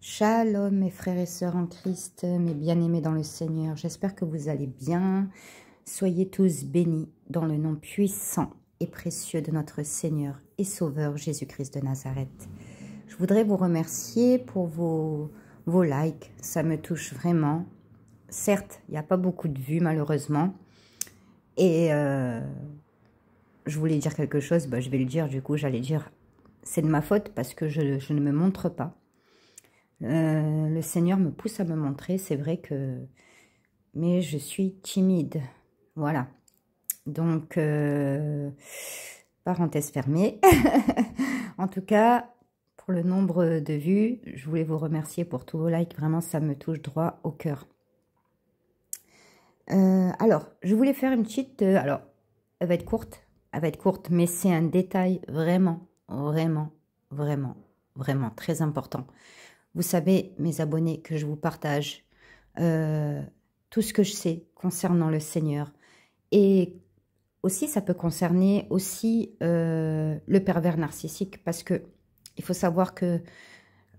Shalom mes frères et sœurs en Christ, mes bien-aimés dans le Seigneur. J'espère que vous allez bien. Soyez tous bénis dans le nom puissant et précieux de notre Seigneur et Sauveur Jésus-Christ de Nazareth. Je voudrais vous remercier pour vos likes, ça me touche vraiment. Certes, il n'y a pas beaucoup de vues malheureusement. Et je voulais dire quelque chose, je vais le dire du coup, j'allais dire c'est de ma faute parce que je ne me montre pas. Le Seigneur me pousse à me montrer, c'est vrai que... Mais je suis timide, voilà. Donc, parenthèse fermée. En tout cas, pour le nombre de vues, je voulais vous remercier pour tous vos likes. Vraiment, ça me touche droit au cœur. Alors, je voulais faire une petite... alors, elle va être courte, mais c'est un détail vraiment très important. Vous savez, mes abonnés, que je vous partage tout ce que je sais concernant le Seigneur. Et aussi, ça peut concerner aussi le pervers narcissique. Parce que il faut savoir que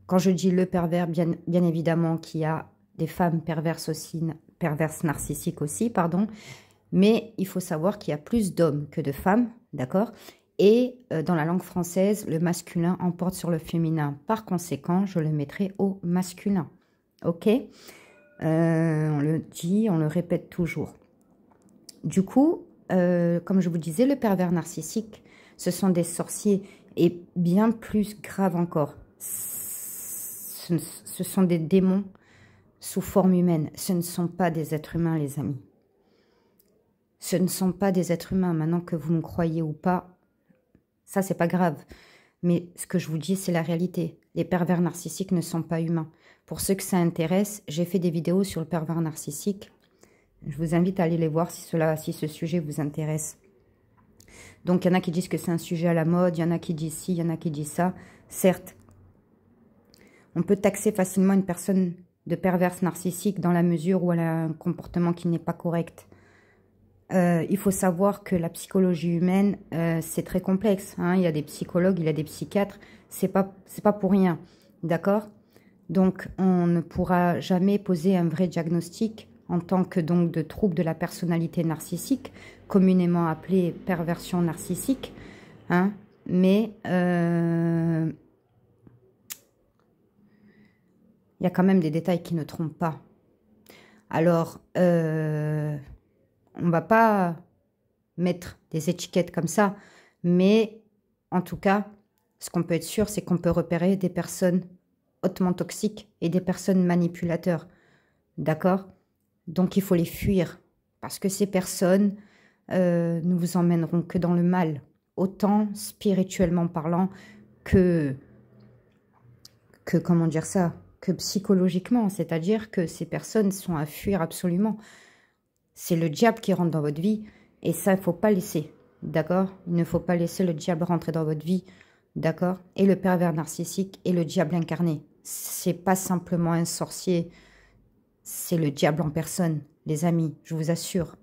quand je dis le pervers, bien évidemment qu'il y a des femmes perverses aussi, perverses narcissiques aussi, pardon. Mais il faut savoir qu'il y a plus d'hommes que de femmes, d'accord ? Et dans la langue française, le masculin emporte sur le féminin. Par conséquent, je le mettrai au masculin. Ok? On le dit, on le répète toujours. Du coup, comme je vous disais, le pervers narcissique, ce sont des sorciers. Et bien plus grave encore, ce sont des démons sous forme humaine. Ce ne sont pas des êtres humains, les amis. Ce ne sont pas des êtres humains. Maintenant que vous me croyez ou pas, ça, c'est pas grave. Mais ce que je vous dis, c'est la réalité. Les pervers narcissiques ne sont pas humains. Pour ceux que ça intéresse, j'ai fait des vidéos sur le pervers narcissique. Je vous invite à aller les voir si ce sujet vous intéresse. Donc, il y en a qui disent que c'est un sujet à la mode, il y en a qui disent ci, il y en a qui disent ça. Certes, on peut taxer facilement une personne de perverse narcissique dans la mesure où elle a un comportement qui n'est pas correct. Il faut savoir que la psychologie humaine, c'est très complexe. Hein. Il y a des psychologues, il y a des psychiatres. C'est pas pour rien, d'accord? Donc, on ne pourra jamais poser un vrai diagnostic en tant que donc de trouble de la personnalité narcissique, communément appelé perversion narcissique. Hein. Mais il y a quand même des détails qui ne trompent pas. Alors, on ne va pas mettre des étiquettes comme ça, mais en tout cas, ce qu'on peut être sûr, c'est qu'on peut repérer des personnes hautement toxiques et des personnes manipulateurs. D'accord? Donc, il faut les fuir parce que ces personnes ne vous emmèneront que dans le mal, autant spirituellement parlant que comment dire ça, que psychologiquement, c'est-à-dire que ces personnes sont à fuir absolument. C'est le diable qui rentre dans votre vie et ça, il ne faut pas laisser, d'accord? Il ne faut pas laisser le diable rentrer dans votre vie, d'accord? Et le pervers narcissique et le diable incarné. C'est pas simplement un sorcier, c'est le diable en personne, les amis, je vous assure.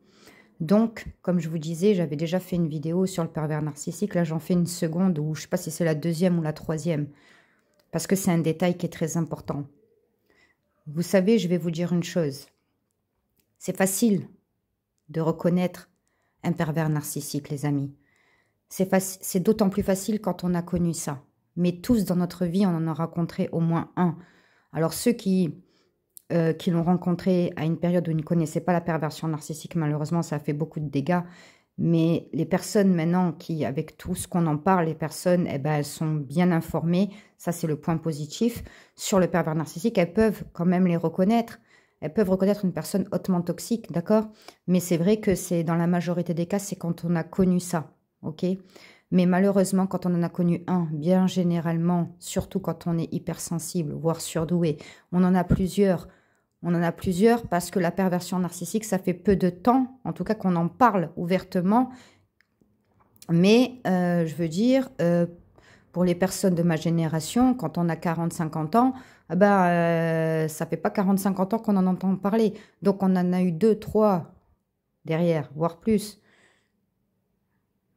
Donc, comme je vous disais, j'avais déjà fait une vidéo sur le pervers narcissique. Là, j'en fais une seconde ou je ne sais pas si c'est la deuxième ou la troisième. Parce que c'est un détail qui est très important. Vous savez, je vais vous dire une chose. C'est facile de reconnaître un pervers narcissique, les amis. C'est d'autant plus facile quand on a connu ça. Mais tous dans notre vie, on en a rencontré au moins un. Alors ceux qui l'ont rencontré à une période où ils ne connaissaient pas la perversion narcissique, malheureusement, ça a fait beaucoup de dégâts. Mais les personnes maintenant qui, avec tout ce qu'on en parle, les personnes, eh ben, elles sont bien informées. Ça, c'est le point positif. Sur le pervers narcissique, elles peuvent quand même les reconnaître. Elles peuvent reconnaître une personne hautement toxique, d'accord? Mais c'est vrai que c'est dans la majorité des cas, c'est quand on a connu ça, ok? Mais malheureusement, quand on en a connu un, bien généralement, surtout quand on est hypersensible, voire surdoué, on en a plusieurs. On en a plusieurs parce que la perversion narcissique, ça fait peu de temps, en tout cas qu'on en parle ouvertement. Mais je veux dire, pour les personnes de ma génération, quand on a 40-50 ans, ça fait pas 40-50 ans qu'on en entend parler. Donc on en a eu 2, 3 derrière, voire plus.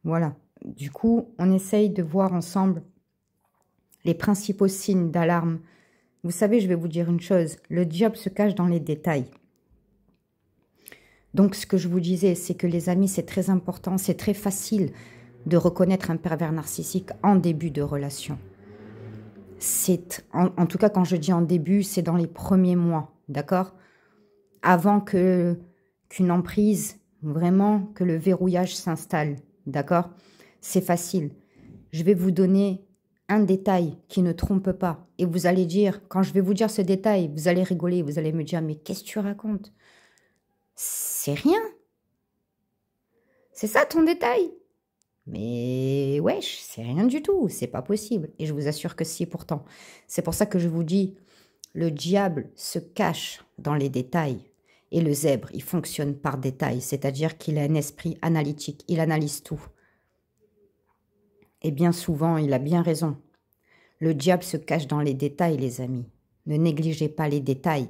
Voilà. Du coup, on essaye de voir ensemble les principaux signes d'alarme Vous savez, je vais vous dire une chose. Le diable se cache dans les détails. Donc, ce que je vous disais, c'est que les amis, c'est très important. C'est très facile de reconnaître un pervers narcissique en début de relation. En tout cas, quand je dis en début, c'est dans les premiers mois, d'accord? Avant qu'une emprise, vraiment, que le verrouillage s'installe, d'accord? C'est facile. Je vais vous donner un détail qui ne trompe pas. Et vous allez dire, quand je vais vous dire ce détail, vous allez rigoler, vous allez me dire, mais qu'est-ce que tu racontes? C'est rien. C'est ça ton détail? Mais wesh, c'est rien du tout, c'est pas possible. Et je vous assure que si pourtant. C'est pour ça que je vous dis, le diable se cache dans les détails. Et le zèbre, il fonctionne par détail, c'est-à-dire qu'il a un esprit analytique, il analyse tout. Et bien souvent, il a bien raison. Le diable se cache dans les détails, les amis. Ne négligez pas les détails.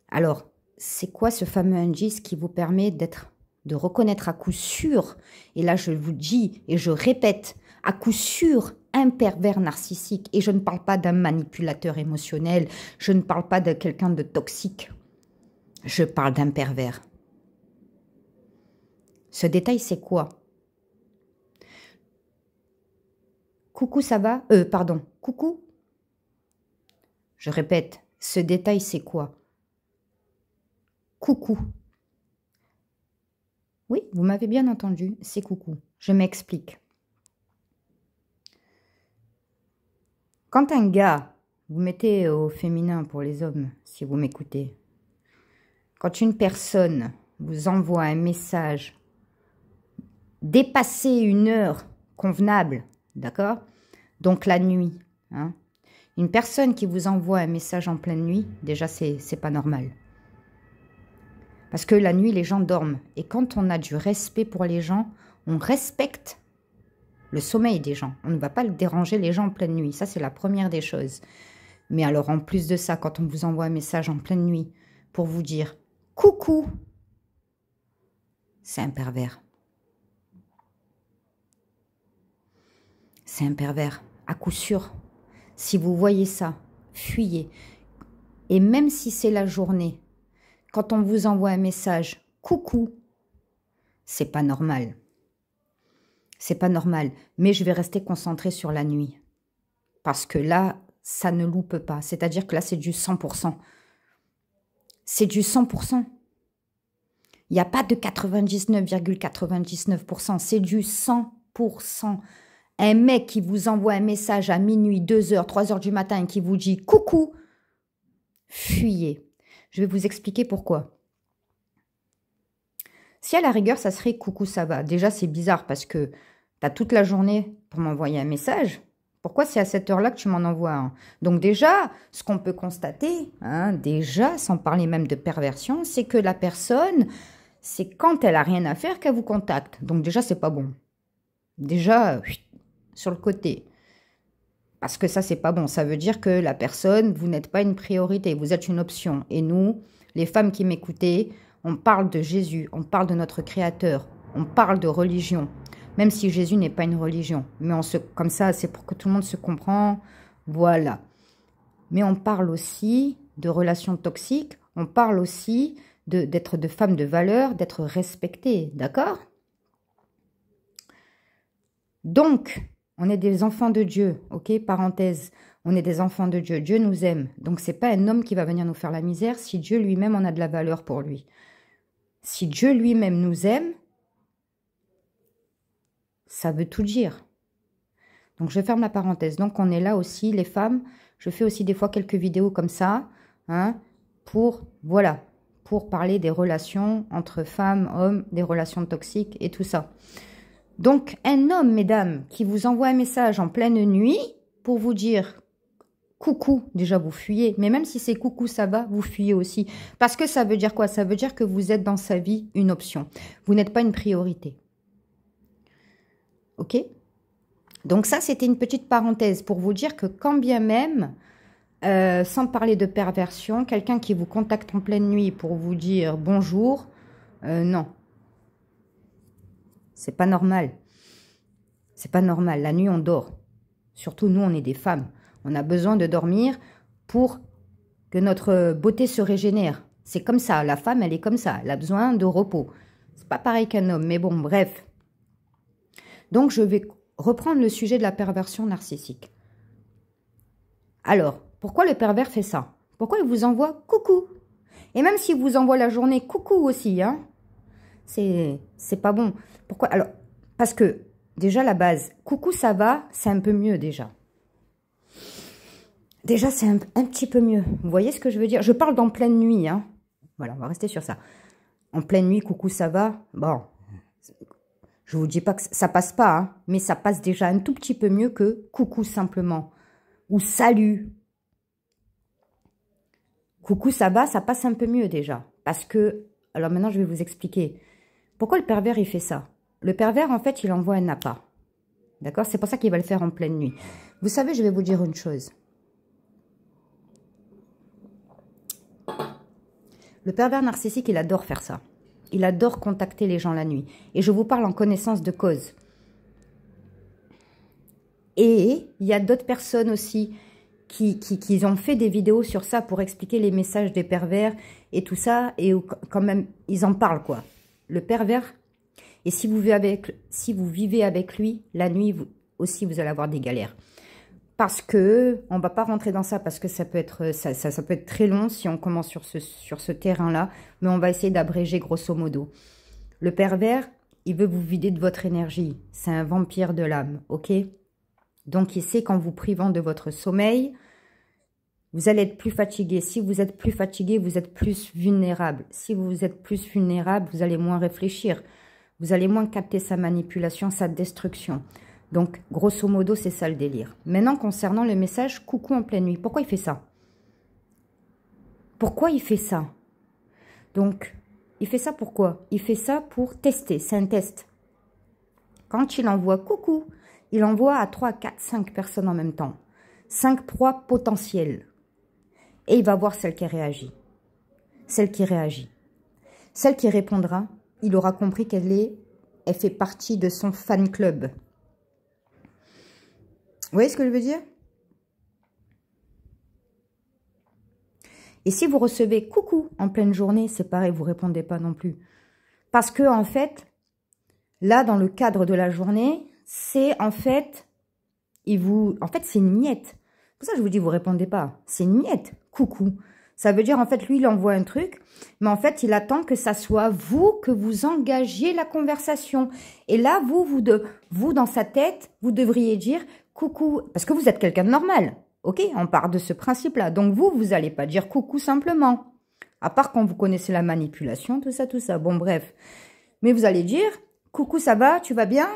Alors, c'est quoi ce fameux indice qui vous permet de reconnaître à coup sûr, et là je vous dis et je répète, à coup sûr, un pervers narcissique. Et je ne parle pas d'un manipulateur émotionnel, je ne parle pas de quelqu'un de toxique. Je parle d'un pervers. Ce détail, c'est quoi? Coucou, ça va? Pardon, coucou? Je répète, ce détail, c'est quoi? Coucou. Oui, vous m'avez bien entendu, c'est coucou. Je m'explique. Quand un gars, vous mettez au féminin pour les hommes, si vous m'écoutez. Quand une personne vous envoie un message dépasser une heure convenable, d'accord? Donc la nuit, hein? Une personne qui vous envoie un message en pleine nuit, déjà c'est pas normal. Parce que la nuit, les gens dorment. Et quand on a du respect pour les gens, on respecte le sommeil des gens. On ne va pas déranger les gens en pleine nuit. Ça, c'est la première des choses. Mais alors, en plus de ça, quand on vous envoie un message en pleine nuit pour vous dire « Coucou », c'est un pervers. C'est un pervers, à coup sûr. Si vous voyez ça, fuyez. Et même si c'est la journée, quand on vous envoie un message « Coucou », c'est pas normal. C'est pas normal. Mais je vais rester concentrée sur la nuit. Parce que là, ça ne loupe pas. C'est-à-dire que là, c'est du 100%. C'est du 100%. Il n'y a pas de 99,99%. C'est du 100%. Un mec qui vous envoie un message à minuit, 2 heures, 3 heures du matin et qui vous dit « Coucou », fuyez. Je vais vous expliquer pourquoi. Si à la rigueur, ça serait « Coucou, ça va ». Déjà, c'est bizarre parce que tu as toute la journée pour m'envoyer un message. Pourquoi c'est à cette heure-là que tu m'en envoies un? Donc déjà, ce qu'on peut constater, hein, déjà, sans parler même de perversion, c'est que la personne, c'est quand elle a rien à faire qu'elle vous contacte. Donc déjà, c'est pas bon. Déjà, sur le côté. Parce que ça, c'est pas bon. Ça veut dire que la personne, vous n'êtes pas une priorité, vous êtes une option. Et nous, les femmes qui m'écoutez, on parle de Jésus, on parle de notre Créateur, on parle de religion. Même si Jésus n'est pas une religion. Mais comme ça, c'est pour que tout le monde se comprend. Voilà. Mais on parle aussi de relations toxiques. On parle aussi d'être de femmes de valeur, d'être respectées. D'accord? Donc, on est des enfants de Dieu. Ok? Parenthèse. On est des enfants de Dieu. Dieu nous aime. Donc, c'est pas un homme qui va venir nous faire la misère si Dieu lui-même en a de la valeur pour lui. Si Dieu lui-même nous aime, ça veut tout dire. Donc, je ferme la parenthèse. Donc, on est là aussi, les femmes. Je fais aussi des fois quelques vidéos comme ça, hein, pour parler des relations entre femmes, hommes, des relations toxiques et tout ça. Donc, un homme, mesdames, qui vous envoie un message en pleine nuit pour vous dire « Coucou », déjà vous fuyez. Mais même si c'est « Coucou, ça va », vous fuyez aussi. Parce que ça veut dire quoi? Ça veut dire que vous êtes dans sa vie une option. Vous n'êtes pas une priorité. Ok? Donc ça, c'était une petite parenthèse pour vous dire que quand bien même, sans parler de perversion, quelqu'un qui vous contacte en pleine nuit pour vous dire bonjour, non. C'est pas normal. C'est pas normal. La nuit, on dort. Surtout, nous, on est des femmes. On a besoin de dormir pour que notre beauté se régénère. C'est comme ça, la femme, elle est comme ça, elle a besoin de repos. C'est pas pareil qu'un homme, mais bon, bref. Donc, je vais reprendre le sujet de la perversion narcissique. Alors, pourquoi le pervers fait ça? Pourquoi il vous envoie coucou? Et même s'il vous envoie la journée coucou aussi, hein, c'est pas bon. Pourquoi? Alors, parce que, déjà, la base, coucou, ça va, c'est un peu mieux déjà. Déjà, c'est un petit peu mieux. Vous voyez ce que je veux dire? Je parle d'en pleine nuit, hein. Voilà, on va rester sur ça. En pleine nuit, coucou, ça va? Bon, je vous dis pas que ça passe pas, hein, mais ça passe déjà un tout petit peu mieux que coucou simplement. Ou salut. Coucou, ça va, ça passe un peu mieux déjà. Parce que, alors maintenant, je vais vous expliquer. Pourquoi le pervers, il fait ça? Le pervers, en fait, il envoie un appât. D'accord? C'est pour ça qu'il va le faire en pleine nuit. Vous savez, je vais vous dire une chose. Le pervers narcissique, il adore faire ça. Il adore contacter les gens la nuit. Et je vous parle en connaissance de cause. Et il y a d'autres personnes aussi qui ont fait des vidéos sur ça pour expliquer les messages des pervers et tout ça. Et quand même, ils en parlent, quoi. Le pervers, et si vous vivez avec lui, la nuit aussi, vous allez avoir des galères. Parce que, on ne va pas rentrer dans ça parce que ça peut être, ça peut être très long si on commence sur ce terrain-là. Mais on va essayer d'abréger grosso modo. Le pervers, il veut vous vider de votre énergie. C'est un vampire de l'âme, ok? Donc, il sait qu'en vous privant de votre sommeil, vous allez être plus fatigué. Si vous êtes plus fatigué, vous êtes plus vulnérable. Si vous êtes plus vulnérable, vous allez moins réfléchir. Vous allez moins capter sa manipulation, sa destruction. Donc, grosso modo, c'est ça le délire. Maintenant, concernant le message « Coucou en pleine nuit », pourquoi il fait ça? Pourquoi il fait ça? Donc, il fait ça pourquoi? Il fait ça pour tester, c'est un test. Quand il envoie « Coucou », il envoie à 3, 4, 5 personnes en même temps. 5 proies potentielles. Et il va voir celle qui réagit. Celle qui réagit. Celle qui répondra, il aura compris elle fait partie de son fan club. Vous voyez ce que je veux dire? Et si vous recevez coucou en pleine journée, c'est pareil, vous ne répondez pas non plus. Parce que, en fait, là, dans le cadre de la journée, c'est en fait, c'est une miette. Pour ça, je vous dis, vous ne répondez pas. C'est une miette, coucou. Ça veut dire, en fait, lui, il envoie un truc, mais en fait, il attend que ça soit vous, que vous engagiez la conversation. Et là, vous, dans sa tête, vous devriez dire coucou, parce que vous êtes quelqu'un de normal. Ok, on part de ce principe-là. Donc, vous n'allez pas dire coucou simplement. À part quand vous connaissez la manipulation, tout ça, tout ça. Bon, bref. Mais vous allez dire coucou, ça va, tu vas bien?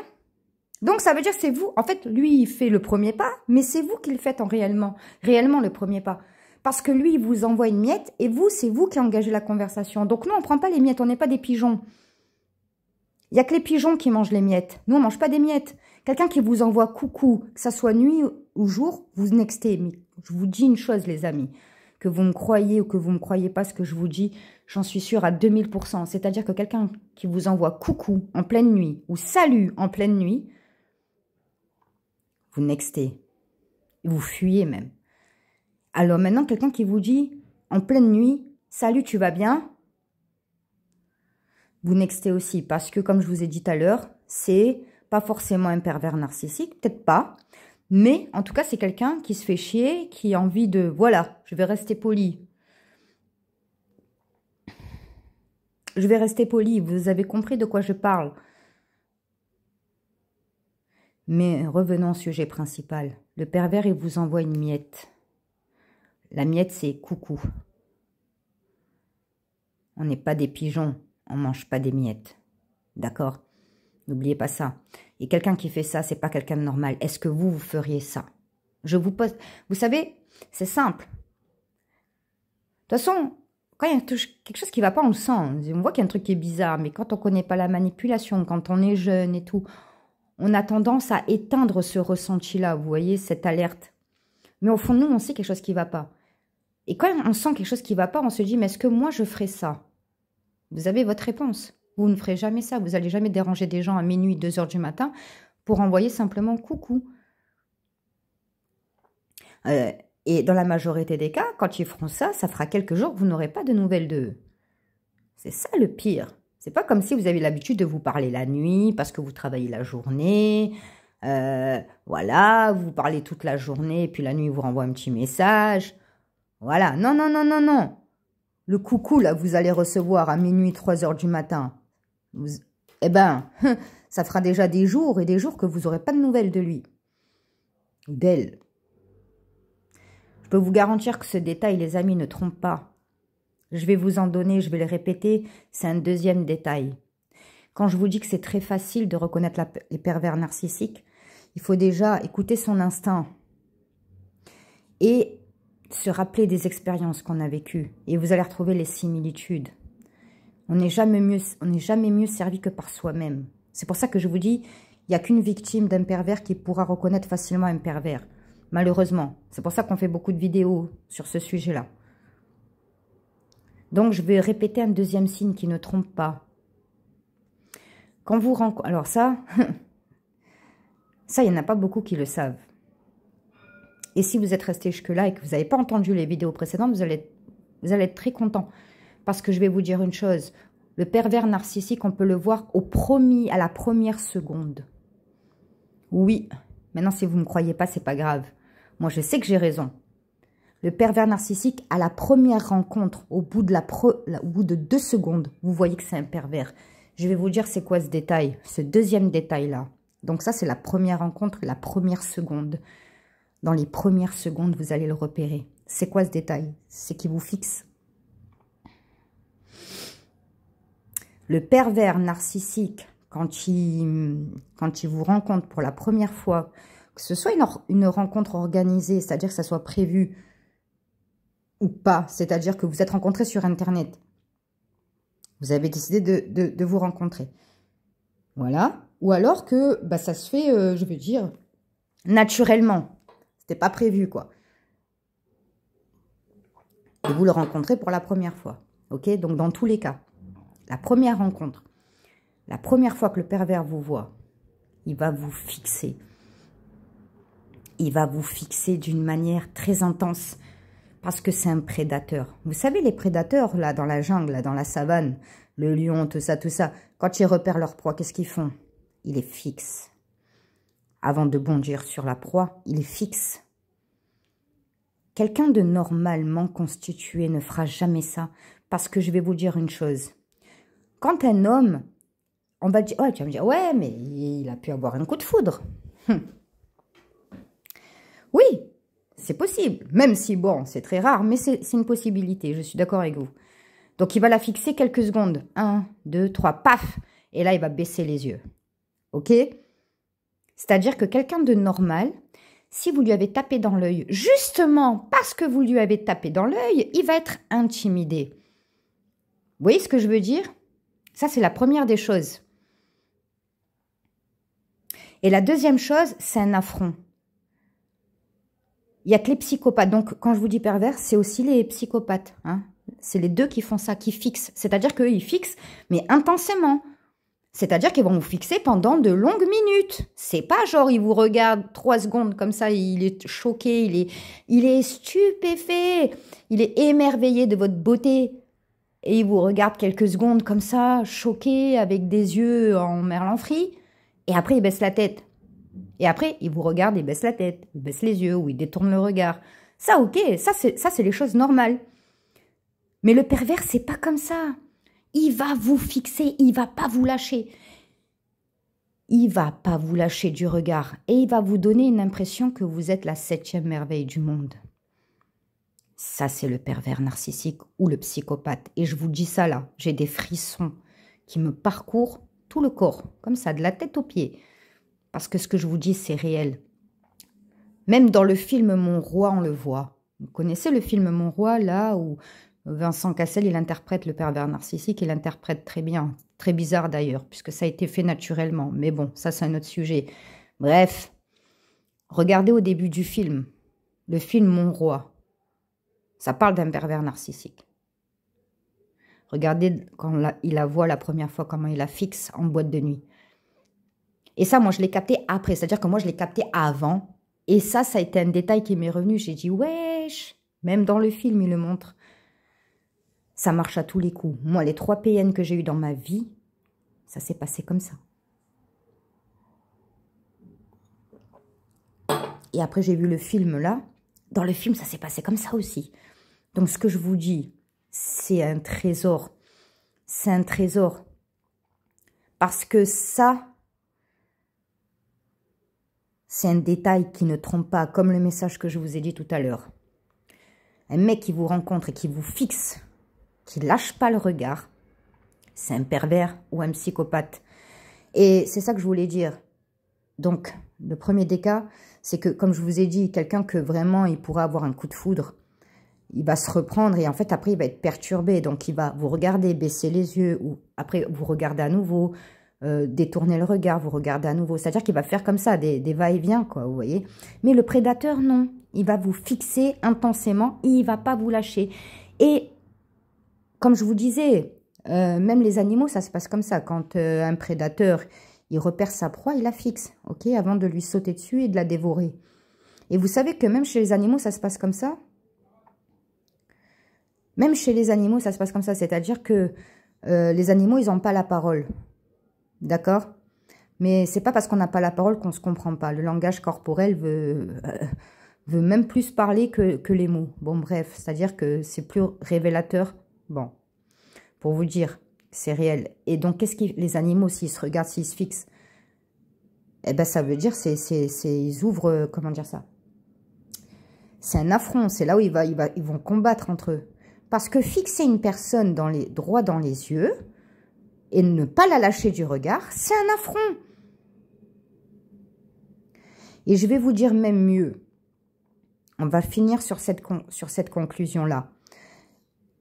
Donc, ça veut dire que c'est vous. En fait, lui, il fait le premier pas, mais c'est vous qui le faites réellement le premier pas. Parce que lui, il vous envoie une miette et vous, c'est vous qui engagez la conversation. Donc, nous, on ne prend pas les miettes, on n'est pas des pigeons. Il n'y a que les pigeons qui mangent les miettes. Nous, on ne mange pas des miettes. Quelqu'un qui vous envoie coucou, que ça soit nuit ou jour, vous nextez. Mais je vous dis une chose, les amis, que vous me croyez ou que vous ne me croyez pas ce que je vous dis, j'en suis sûre à 2000%. C'est-à-dire que quelqu'un qui vous envoie coucou en pleine nuit ou salut en pleine nuit, vous nextez. Vous fuyez même. Alors maintenant, quelqu'un qui vous dit en pleine nuit, salut, tu vas bien? Vous nextez aussi parce que, comme je vous ai dit tout à l'heure, c'est pas forcément un pervers narcissique, peut-être pas, mais en tout cas, c'est quelqu'un qui se fait chier, qui a envie de, voilà, je vais rester poli. Je vais rester poli, vous avez compris de quoi je parle. Mais revenons au sujet principal. Le pervers, il vous envoie une miette. La miette, c'est coucou. On n'est pas des pigeons, on ne mange pas des miettes. D'accord? N'oubliez pas ça. Et quelqu'un qui fait ça, c'est pas quelqu'un de normal. Est-ce que vous feriez ça? Je vous pose... Vous savez, c'est simple. De toute façon, quand il y a quelque chose qui ne va pas, on le sent. On voit qu'il y a un truc qui est bizarre. Mais quand on ne connaît pas la manipulation, quand on est jeune et tout, on a tendance à éteindre ce ressenti-là. Vous voyez, cette alerte. Mais au fond de nous, on sait quelque chose qui ne va pas. Et quand on sent quelque chose qui ne va pas, on se dit, mais est-ce que moi, je ferais ça? Vous avez votre réponse. Vous ne ferez jamais ça. Vous n'allez jamais déranger des gens à minuit, 2 heures du matin pour envoyer simplement coucou. Et dans la majorité des cas, quand ils feront ça, ça fera quelques jours que vous n'aurez pas de nouvelles d'eux. C'est ça le pire. C'est pas comme si vous avez l'habitude de vous parler la nuit parce que vous travaillez la journée. Voilà, vous parlez toute la journée et puis la nuit, vous renvoie un petit message. Voilà, non, non, non, non, non. Le coucou, là, vous allez recevoir à minuit, 3 heures du matin. Eh ben, ça fera déjà des jours et des jours que vous n'aurez pas de nouvelles de lui. Ou d'elle. Je peux vous garantir que ce détail, les amis, ne trompe pas. Je vais vous en donner, je vais le répéter, c'est un deuxième détail. Quand je vous dis que c'est très facile de reconnaître les pervers narcissiques, il faut déjà écouter son instinct et se rappeler des expériences qu'on a vécues. Et vous allez retrouver les similitudes. On n'est jamais mieux servi que par soi-même. C'est pour ça que je vous dis, il n'y a qu'une victime d'un pervers qui pourra reconnaître facilement un pervers. Malheureusement. C'est pour ça qu'on fait beaucoup de vidéos sur ce sujet-là. Donc, je vais répéter un deuxième signe qui ne trompe pas. Quand vous rencontrez... Alors ça, ça, il n'y en a pas beaucoup qui le savent. Et si vous êtes resté jusque-là et que vous n'avez pas entendu les vidéos précédentes, vous allez être très content. Parce que je vais vous dire une chose. Le pervers narcissique, on peut le voir à la première seconde. Oui. Maintenant, si vous ne me croyez pas, c'est pas grave. Moi, je sais que j'ai raison. Le pervers narcissique, à la première rencontre, au bout de 2 secondes, vous voyez que c'est un pervers. Je vais vous dire c'est quoi ce détail, ce deuxième détail-là. Donc ça, c'est la première rencontre, la première seconde. Dans les premières secondes, vous allez le repérer. C'est quoi ce détail? C'est qu'il vous fixe. Le pervers narcissique, quand il vous rencontre pour la première fois, que ce soit une rencontre organisée, c'est-à-dire que ça soit prévu ou pas, c'est-à-dire que vous êtes rencontrés sur Internet. Vous avez décidé de vous rencontrer. Voilà. Ou alors que ça se fait, je veux dire, naturellement. C'était pas prévu, quoi. Et vous le rencontrez pour la première fois. Ok? Donc, dans tous les cas, la première rencontre, la première fois que le pervers vous voit, il va vous fixer. Il va vous fixer d'une manière très intense. Parce que c'est un prédateur. Vous savez, les prédateurs, là, dans la jungle, là, dans la savane, le lion, tout ça, quand ils repèrent leur proie, qu'est-ce qu'ils font? Ils les fixent. Avant de bondir sur la proie, ils les fixent. Quelqu'un de normalement constitué ne fera jamais ça. Parce que je vais vous dire une chose. Quand un homme, on va dire, oh, tu vas me dire, ouais, mais il a pu avoir un coup de foudre. Oui. C'est possible, même si, bon, c'est très rare, mais c'est une possibilité, je suis d'accord avec vous. Donc, il va la fixer quelques secondes. 1, 2, 3, paf! Et là, il va baisser les yeux. Ok? C'est-à-dire que quelqu'un de normal, si vous lui avez tapé dans l'œil, justement parce que vous lui avez tapé dans l'œil, il va être intimidé. Vous voyez ce que je veux dire? Ça, c'est la première des choses. Et la deuxième chose, c'est un affront. Il n'y a que les psychopathes. Donc, quand je vous dis pervers, c'est aussi les psychopathes. Hein. C'est les deux qui font ça, qui fixent. C'est-à-dire qu'eux, ils fixent, mais intensément. C'est-à-dire qu'ils vont vous fixer pendant de longues minutes. C'est pas genre, ils vous regardent 3 secondes comme ça, il est choqué, il est stupéfait, il est émerveillé de votre beauté. Et il vous regarde quelques secondes comme ça, choqué, avec des yeux en merlan frit. Et après, il baisse la tête. Et après, il vous regarde, il baisse la tête, il baisse les yeux ou il détourne le regard. Ça, ok, ça c'est les choses normales. Mais le pervers, c'est pas comme ça. Il va vous fixer, il va pas vous lâcher. Il va pas vous lâcher du regard. Et il va vous donner une impression que vous êtes la 7e merveille du monde. Ça, c'est le pervers narcissique ou le psychopathe. Et je vous dis ça là, j'ai des frissons qui me parcourent tout le corps, comme ça, de la tête aux pieds. Parce que ce que je vous dis, c'est réel. Même dans le film Mon Roi, on le voit. Vous connaissez le film Mon Roi, là où Vincent Cassel, il interprète le pervers narcissique, il l'interprète très bien. Très bizarre d'ailleurs, puisque ça a été fait naturellement. Mais bon, ça c'est un autre sujet. Bref, regardez au début du film, le film Mon Roi. Ça parle d'un pervers narcissique. Regardez quand il la voit la première fois, comment il la fixe en boîte de nuit. Et ça, moi, je l'ai capté après. C'est-à-dire que moi, je l'ai capté avant Et ça a été un détail qui m'est revenu. J'ai dit, wesh, même dans le film, il le montre. Ça marche à tous les coups. Moi, les 3 PN que j'ai eu dans ma vie, ça s'est passé comme ça. Et après, j'ai vu le film là. Dans le film, ça s'est passé comme ça aussi. Donc, ce que je vous dis, c'est un trésor. C'est un trésor. Parce que ça, c'est un détail qui ne trompe pas, comme le message que je vous ai dit tout à l'heure. Un mec qui vous rencontre et qui vous fixe, qui lâche pas le regard, c'est un pervers ou un psychopathe. Et c'est ça que je voulais dire. Donc, le premier des cas, c'est que, comme je vous ai dit, quelqu'un que vraiment, il pourra avoir un coup de foudre, il va se reprendre et en fait, après, il va être perturbé. Donc, il va vous regarder, baisser les yeux ou après, vous regarder à nouveau, détourner le regard, vous regarder à nouveau. C'est-à-dire qu'il va faire comme ça, des va-et-vient, quoi, vous voyez. Mais le prédateur, non. Il va vous fixer intensément et il va pas vous lâcher. Et, comme je vous disais, même les animaux, ça se passe comme ça. Quand un prédateur, il repère sa proie, il la fixe, ok, avant de lui sauter dessus et de la dévorer. Et vous savez que même chez les animaux, ça se passe comme ça. Même chez les animaux, ça se passe comme ça. C'est-à-dire que les animaux, ils n'ont pas la parole. D'accord? Mais c'est pas parce qu'on n'a pas la parole qu'on ne se comprend pas. Le langage corporel veut même plus parler que les mots. Bon, bref, c'est-à-dire que c'est plus révélateur. Bon, pour vous dire, c'est réel. Et donc, qu'est-ce que les animaux, s'ils se regardent, s'ils se fixent, eh ben, ça veut dire, ils ouvrent, comment dire ça? C'est un affront. C'est là où ils vont combattre entre eux. Parce que fixer une personne droit dans les yeux et ne pas la lâcher du regard, c'est un affront. Et je vais vous dire même mieux. On va finir sur cette conclusion-là.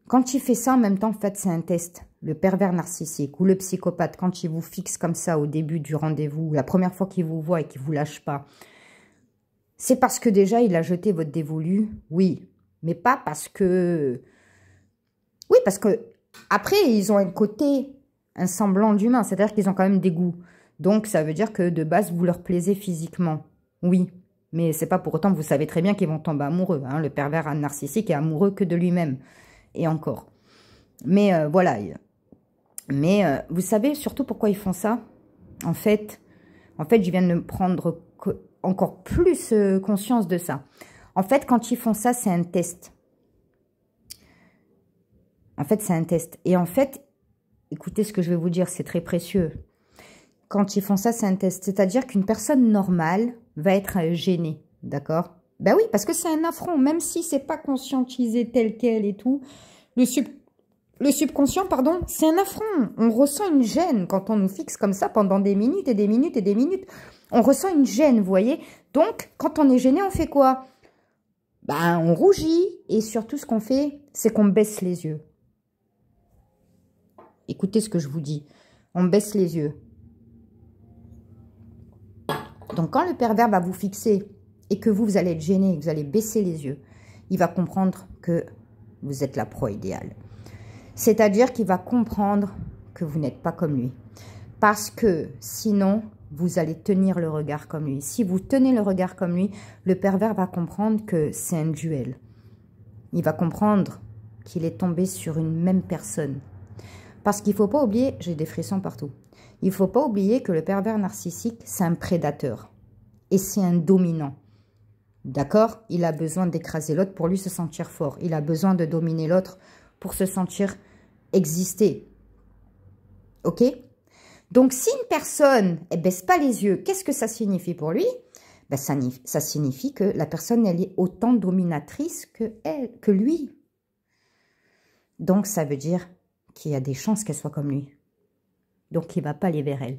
Quand il fait ça, en même temps, en fait, c'est un test. Le pervers narcissique ou le psychopathe, quand il vous fixe comme ça au début du rendez-vous, la première fois qu'il vous voit et qu'il ne vous lâche pas, c'est parce que déjà, il a jeté votre dévolu, oui. Mais pas parce que... Oui, parce que après, ils ont un semblant d'humain, c'est-à-dire qu'ils ont quand même des goûts. Donc, ça veut dire que de base, vous leur plaisez physiquement. Oui, mais c'est pas pour autant que vous savez très bien qu'ils vont tomber amoureux. Hein. Le pervers narcissique est amoureux que de lui-même. Et encore. Mais voilà. Mais vous savez surtout pourquoi ils font ça? En fait, je viens de me prendre encore plus conscience de ça. En fait, quand ils font ça, c'est un test. En fait, c'est un test. Et en fait, écoutez ce que je vais vous dire, c'est très précieux. Quand ils font ça, c'est un test. C'est-à-dire qu'une personne normale va être gênée, d'accord? Ben oui, parce que c'est un affront, même si c'est pas conscientisé tel quel et tout. Le subconscient, pardon, c'est un affront. On ressent une gêne quand on nous fixe comme ça pendant des minutes et des minutes et des minutes. On ressent une gêne, vous voyez? Donc, quand on est gêné, on fait quoi? Ben, on rougit et surtout, ce qu'on fait, c'est qu'on baisse les yeux. Écoutez ce que je vous dis. On baisse les yeux. Donc, quand le pervers va vous fixer et que vous allez être gêné, que vous allez baisser les yeux, il va comprendre que vous êtes la proie idéale. C'est-à-dire qu'il va comprendre que vous n'êtes pas comme lui. Parce que sinon, vous allez tenir le regard comme lui. Si vous tenez le regard comme lui, le pervers va comprendre que c'est un duel. Il va comprendre qu'il est tombé sur une même personne. Parce qu'il ne faut pas oublier, j'ai des frissons partout, il ne faut pas oublier que le pervers narcissique, c'est un prédateur. Et c'est un dominant. D'accord? Il a besoin d'écraser l'autre pour lui se sentir fort. Il a besoin de dominer l'autre pour se sentir exister. Ok? Donc, si une personne ne baisse pas les yeux, qu'est-ce que ça signifie pour lui? Ben, ça signifie que la personne, elle est autant dominatrice que lui. Donc, ça veut dire qu'il y a des chances qu'elle soit comme lui. Donc, il ne va pas aller vers elle.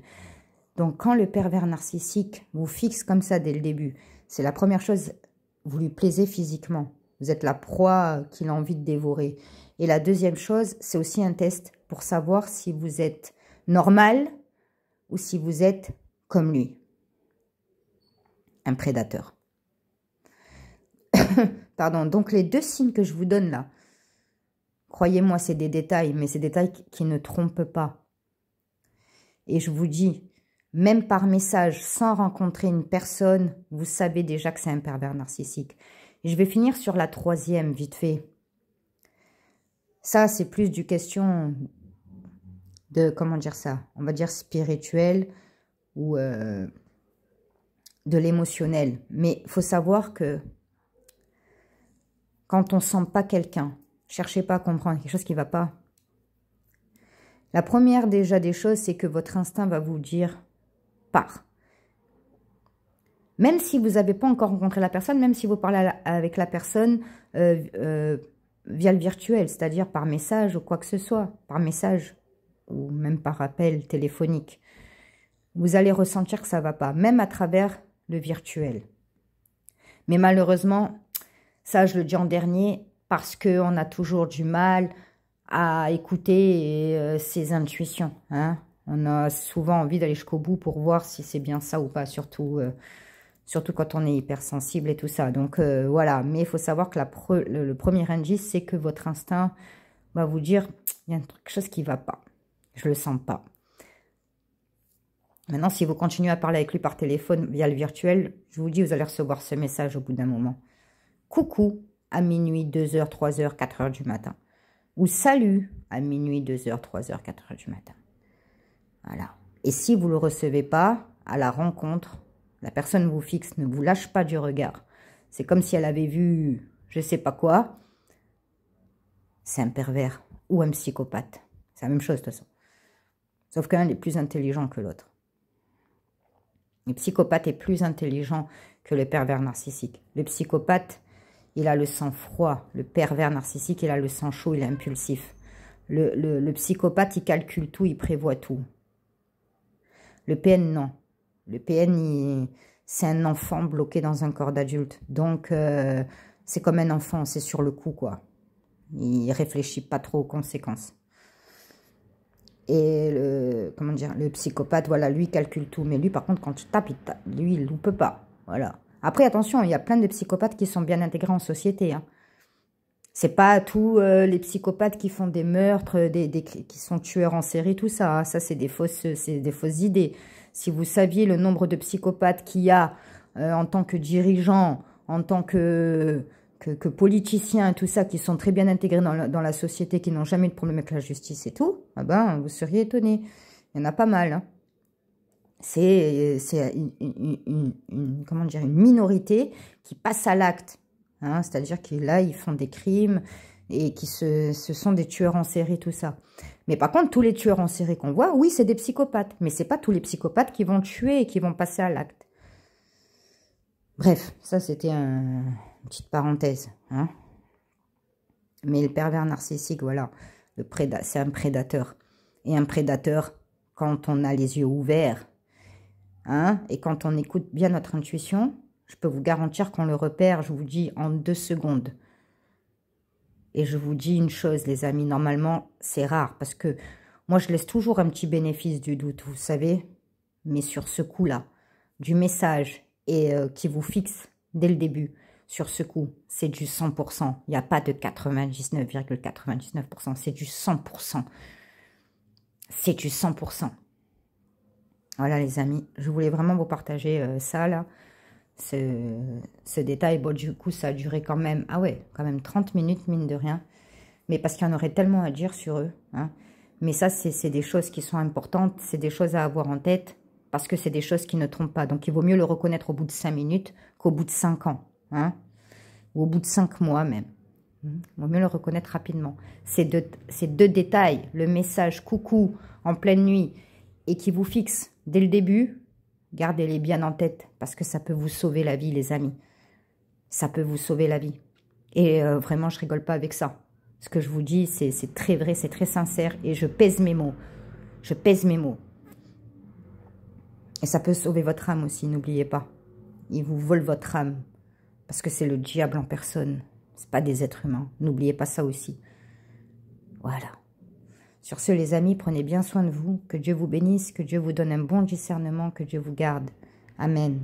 Donc, quand le pervers narcissique vous fixe comme ça dès le début, c'est la première chose, vous lui plaisez physiquement. Vous êtes la proie qu'il a envie de dévorer. Et la deuxième chose, c'est aussi un test pour savoir si vous êtes normal ou si vous êtes comme lui. Un prédateur. Pardon, donc les deux signes que je vous donne là, croyez-moi, c'est des détails, mais c'est des détails qui ne trompent pas. Et je vous dis, même par message, sans rencontrer une personne, vous savez déjà que c'est un pervers narcissique. Et je vais finir sur la troisième, vite fait. Ça, c'est plus du question de, comment dire ça, on va dire spirituel ou de l'émotionnel. Mais il faut savoir que quand on ne sent pas quelqu'un, cherchez pas à comprendre quelque chose qui ne va pas. La première déjà des choses, c'est que votre instinct va vous dire « pars ». Même si vous n'avez pas encore rencontré la personne, même si vous parlez avec la personne via le virtuel, c'est-à-dire par message ou quoi que ce soit, par message ou même par appel téléphonique, vous allez ressentir que ça ne va pas, même à travers le virtuel. Mais malheureusement, ça je le dis en dernier, parce qu'on a toujours du mal à écouter ses intuitions. Hein. On a souvent envie d'aller jusqu'au bout pour voir si c'est bien ça ou pas, surtout quand on est hypersensible et tout ça. Donc voilà, mais il faut savoir que le premier indice, c'est que votre instinct va vous dire, il y a quelque chose qui ne va pas, je ne le sens pas. Maintenant, si vous continuez à parler avec lui par téléphone via le virtuel, je vous dis, vous allez recevoir ce message au bout d'un moment. Coucou à minuit, 2h, 3h, 4h du matin. Ou salut à minuit, 2h, 3h, 4h du matin. Voilà. Et si vous ne le recevez pas, à la rencontre, la personne vous fixe, ne vous lâche pas du regard. C'est comme si elle avait vu je ne sais pas quoi. C'est un pervers ou un psychopathe. C'est la même chose de toute façon. Sauf qu'un est plus intelligent que l'autre. Le psychopathe est plus intelligent que le pervers narcissique. Le psychopathe, il a le sang froid. Le pervers narcissique, il a le sang chaud, il est impulsif. Le psychopathe, il calcule tout, il prévoit tout. Le PN, non. Le PN, c'est un enfant bloqué dans un corps d'adulte. Donc, c'est comme un enfant, c'est sur le coup, quoi. Il réfléchit pas trop aux conséquences. Et le psychopathe, voilà, lui, calcule tout. Mais lui, par contre, quand tu tapes, lui, il loupe pas. Voilà. Après, attention, il y a plein de psychopathes qui sont bien intégrés en société. Hein. C'est pas tous les psychopathes qui font des meurtres, qui sont tueurs en série, tout ça. Hein. Ça, c'est des fausses idées. Si vous saviez le nombre de psychopathes qu'il y a en tant que dirigeants, en tant que politiciens, tout ça, qui sont très bien intégrés dans la société, qui n'ont jamais de problème avec la justice et tout, ah ben, vous seriez étonnés. Il y en a pas mal. Hein. C'est comment dire, une minorité qui passe à l'acte. Hein, c'est-à-dire que là, ils font des crimes et ce sont des tueurs en série, tout ça. Mais par contre, tous les tueurs en série qu'on voit, oui, c'est des psychopathes. Mais c'est pas tous les psychopathes qui vont tuer et qui vont passer à l'acte. Bref, ça, c'était une petite parenthèse. Hein. Mais le pervers narcissique, voilà, c'est un prédateur. Et un prédateur, quand on a les yeux ouverts, hein, et quand on écoute bien notre intuition, je peux vous garantir qu'on le repère, je vous dis, en 2 secondes. Et je vous dis une chose, les amis, normalement, c'est rare, parce que moi, je laisse toujours un petit bénéfice du doute, vous savez. Mais sur ce coup-là, du message, et qui vous fixe dès le début, sur ce coup, c'est du 100%. Il n'y a pas de 99,99%, c'est du 100%. C'est du 100%. Voilà, les amis, je voulais vraiment vous partager ça, là. Ce détail, bon, du coup, ça a duré quand même, ah ouais, quand même 30 minutes, mine de rien. Mais parce qu'il y en aurait tellement à dire sur eux. Hein. Mais ça, c'est des choses qui sont importantes, c'est des choses à avoir en tête, parce que c'est des choses qui ne trompent pas. Donc, il vaut mieux le reconnaître au bout de 5 minutes qu'au bout de 5 ans. Hein, ou au bout de 5 mois même. Il vaut mieux le reconnaître rapidement. Ces deux détails, le message coucou en pleine nuit et qui vous fixe dès le début, gardez-les bien en tête parce que ça peut vous sauver la vie, les amis. Ça peut vous sauver la vie. Et vraiment, je rigole pas avec ça. Ce que je vous dis, c'est très vrai, c'est très sincère et je pèse mes mots. Je pèse mes mots. Et ça peut sauver votre âme aussi, n'oubliez pas. Ils vous volent votre âme parce que c'est le diable en personne. C'est pas des êtres humains. N'oubliez pas ça aussi. Voilà. Sur ce, les amis, prenez bien soin de vous. Que Dieu vous bénisse, que Dieu vous donne un bon discernement, que Dieu vous garde. Amen.